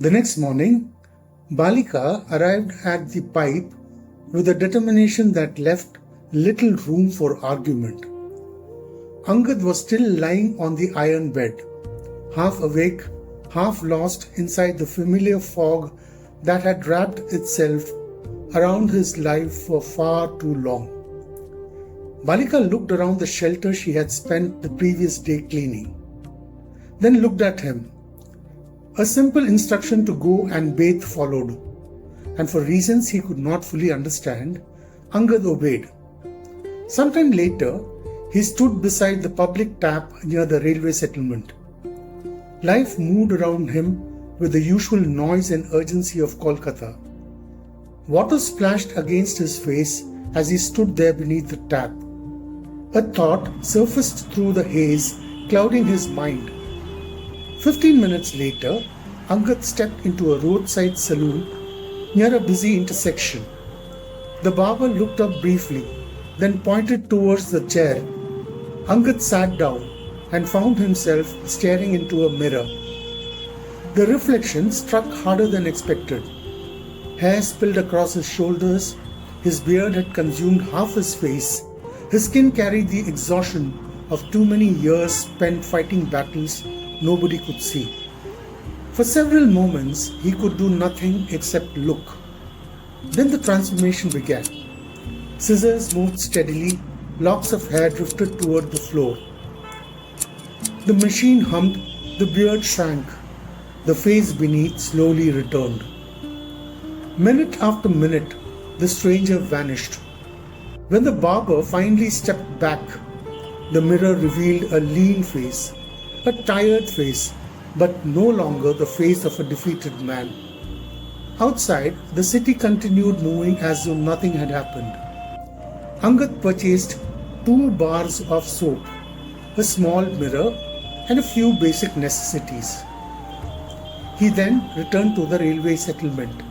The next morning, Balika arrived at the pipe with a determination that left little room for argument. Angad was still lying on the iron bed, half awake, half lost inside the familiar fog that had wrapped itself around his life for far too long. Balika looked around the shelter she had spent the previous day cleaning, then looked at him. A simple instruction to go and bathe followed, and for reasons he could not fully understand, Angad obeyed. Sometime later, he stood beside the public tap near the railway settlement. Life moved around him with the usual noise and urgency of Kolkata. Water splashed against his face as he stood there beneath the tap. A thought surfaced through the haze, clouding his mind. 15 minutes later, Angad stepped into a roadside saloon near a busy intersection. The barber looked up briefly, then pointed towards the chair. Angad sat down and found himself staring into a mirror. The reflection struck harder than expected. Hair spilled across his shoulders, his beard had consumed half his face, his skin carried the exhaustion of too many years spent fighting battles nobody could see. For several moments, he could do nothing except look. Then the transformation began. Scissors moved steadily, locks of hair drifted toward the floor. The machine hummed, the beard shrank, the face beneath slowly returned. Minute after minute, the stranger vanished. When the barber finally stepped back, the mirror revealed a lean face, a tired face, but no longer the face of a defeated man. Outside, the city continued moving as though nothing had happened. Angad purchased 2 bars of soap, a small mirror, and a few basic necessities. He then returned to the railway settlement.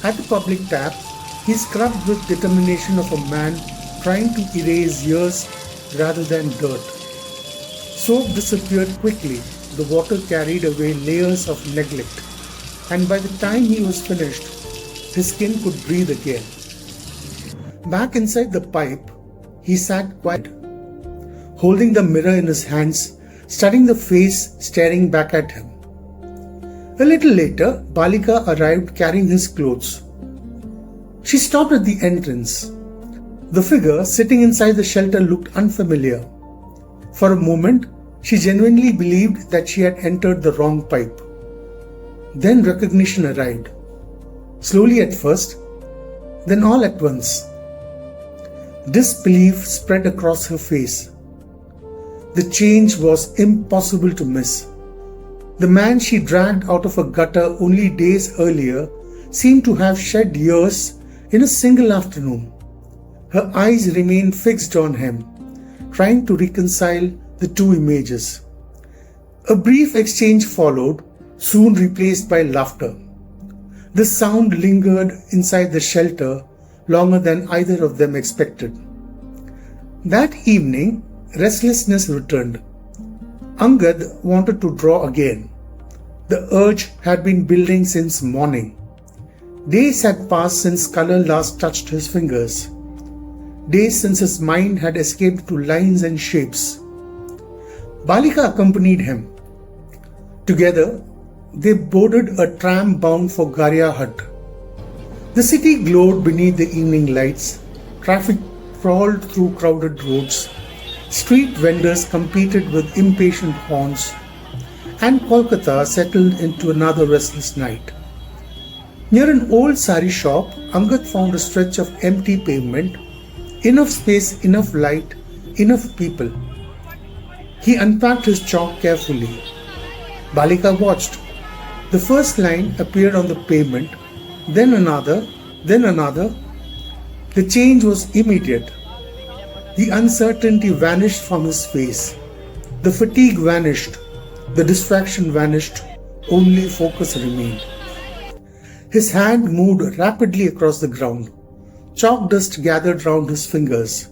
At the public tap, he scrubbed with determination of a man trying to erase years rather than dirt. Soap disappeared quickly. The water carried away layers of neglect, and by the time he was finished, his skin could breathe again. Back inside the pipe, he sat quiet, holding the mirror in his hands, studying the face staring back at him. A little later, Balika arrived carrying his clothes. She stopped at the entrance. The figure sitting inside the shelter looked unfamiliar. For a moment, she genuinely believed that she had entered the wrong pipe. Then recognition arrived. Slowly at first, then all at once. Disbelief spread across her face. The change was impossible to miss. The man she dragged out of a gutter only days earlier seemed to have shed years in a single afternoon. Her eyes remained fixed on him, trying to reconcile the two images. A brief exchange followed, soon replaced by laughter. The sound lingered inside the shelter longer than either of them expected. That evening, restlessness returned. Angad wanted to draw again. The urge had been building since morning. Days had passed since color last touched his fingers. Days since his mind had escaped to lines and shapes. Balika accompanied him. Together, they boarded a tram bound for Garia Hut. The city glowed beneath the evening lights. Traffic crawled through crowded roads. Street vendors competed with impatient horns. And Kolkata settled into another restless night. Near an old sari shop, Angad found a stretch of empty pavement. Enough space, enough light, enough people. He unpacked his chalk carefully. Balika watched. The first line appeared on the pavement, then another, then another. The change was immediate. The uncertainty vanished from his face. The fatigue vanished. The distraction vanished. Only focus remained. His hand moved rapidly across the ground. Chalk dust gathered round his fingers.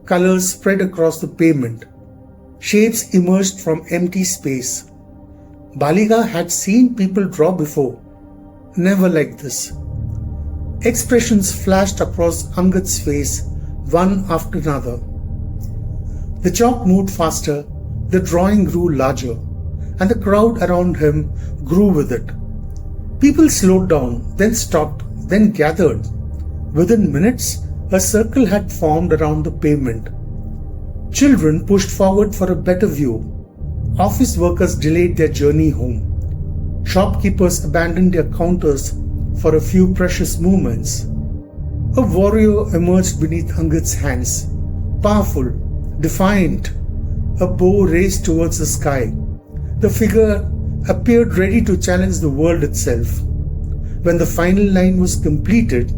Colors spread across the pavement. Shapes emerged from empty space. Balika had seen people draw before. Never like this. Expressions flashed across Angad's face, one after another. The chalk moved faster, the drawing grew larger, and the crowd around him grew with it. People slowed down, then stopped, then gathered. Within minutes, a circle had formed around the pavement. Children pushed forward for a better view. Office workers delayed their journey home. Shopkeepers abandoned their counters for a few precious moments. A warrior emerged beneath Angad's hands, powerful, defiant, a bow raised towards the sky. The figure appeared ready to challenge the world itself. When the final line was completed,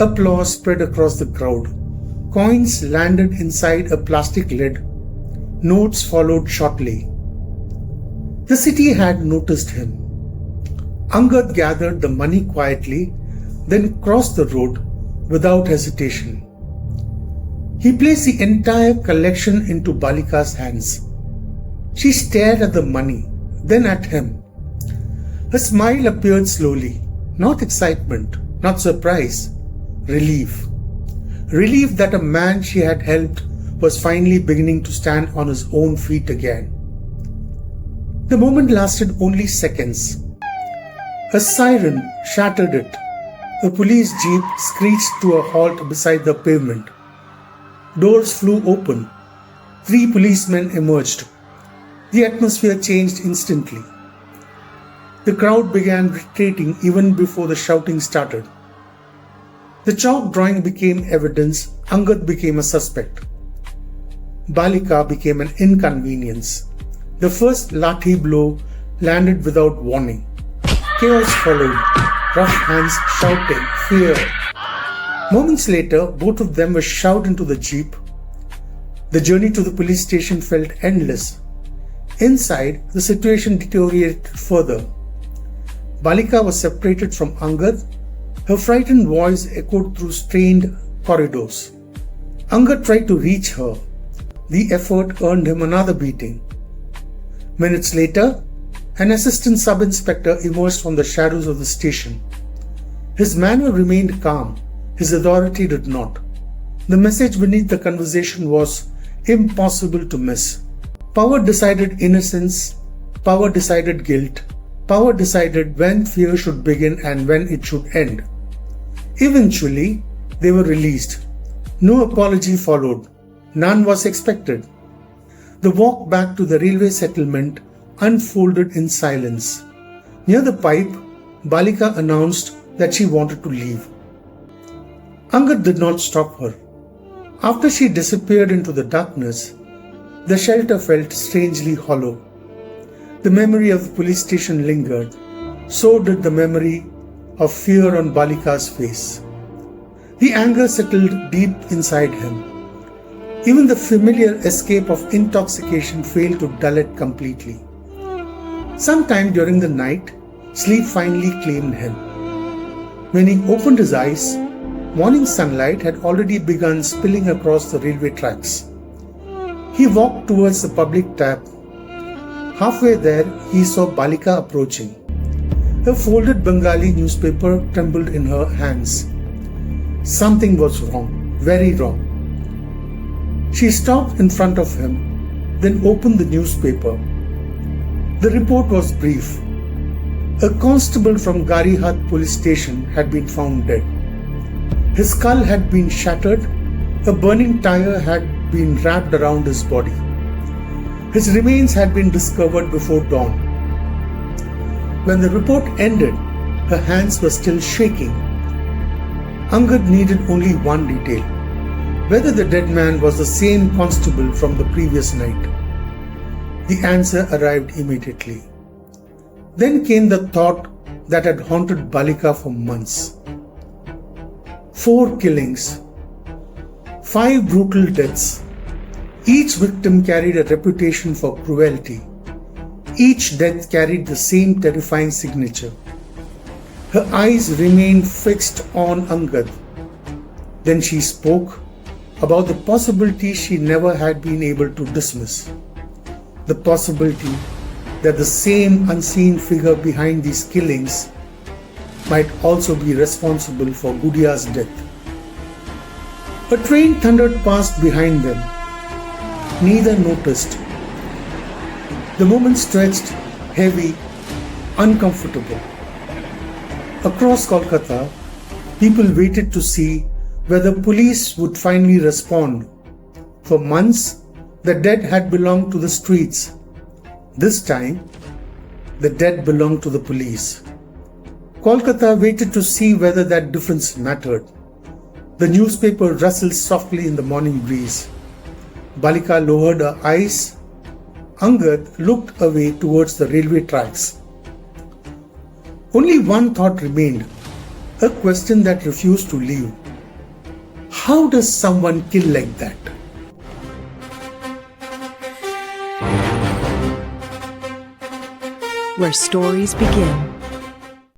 applause spread across the crowd. Coins landed inside a plastic lid. Notes followed shortly. The city had noticed him. Angad gathered the money quietly, then crossed the road without hesitation. He placed the entire collection into Balika's hands. She stared at the money, then at him. A smile appeared slowly, not excitement, not surprise, relief. Relief that a man she had helped was finally beginning to stand on his own feet again. The moment lasted only seconds. A siren shattered it. A police jeep screeched to a halt beside the pavement. Doors flew open. 3 policemen emerged. The atmosphere changed instantly. The crowd began retreating even before the shouting started. The chalk drawing became evidence. Angad became a suspect. Balika became an inconvenience. The first lathi blow landed without warning. Chaos followed, rough hands shouting, fear. Moments later, both of them were shoved into the jeep. The journey to the police station felt endless. Inside, the situation deteriorated further. Balika was separated from Angad. Her frightened voice echoed through strained corridors. Angad tried to reach her. The effort earned him another beating. Minutes later, an assistant sub-inspector emerged from the shadows of the station. His manner remained calm. His authority did not. The message beneath the conversation was impossible to miss. Power decided innocence. Power decided guilt. Power decided when fear should begin and when it should end. Eventually, they were released. No apology followed. None was expected. The walk back to the railway settlement unfolded in silence. Near the pipe, Balika announced that she wanted to leave. Angad did not stop her. After she disappeared into the darkness, the shelter felt strangely hollow. The memory of the police station lingered. So did the memory of fear on Balika's face. The anger settled deep inside him. Even the familiar escape of intoxication failed to dull it completely. Sometime during the night, sleep finally claimed him. When he opened his eyes, morning sunlight had already begun spilling across the railway tracks. He walked towards the public tap. Halfway there, he saw Balika approaching. A folded Bengali newspaper trembled in her hands. Something was wrong, very wrong. She stopped in front of him, then opened the newspaper. The report was brief. A constable from Garihat police station had been found dead. His skull had been shattered. A burning tire had been wrapped around his body. His remains had been discovered before dawn. When the report ended, her hands were still shaking. Angad needed only one detail: whether the dead man was the same constable from the previous night. The answer arrived immediately. Then came the thought that had haunted Balika for months. 4 killings, 5 brutal deaths. Each victim carried a reputation for cruelty. Each death carried the same terrifying signature. Her eyes remained fixed on Angad. Then she spoke about the possibility she never had been able to dismiss. The possibility that the same unseen figure behind these killings might also be responsible for Gudia's death. A train thundered past behind them. Neither noticed. The moment stretched, heavy, uncomfortable. Across Kolkata, people waited to see whether police would finally respond. For months, the dead had belonged to the streets. This time, the dead belonged to the police. Kolkata waited to see whether that difference mattered. The newspaper rustled softly in the morning breeze. Balika lowered her eyes. Angad looked away towards the railway tracks. Only one thought remained, a question that refused to leave. How does someone kill like that? Where stories begin.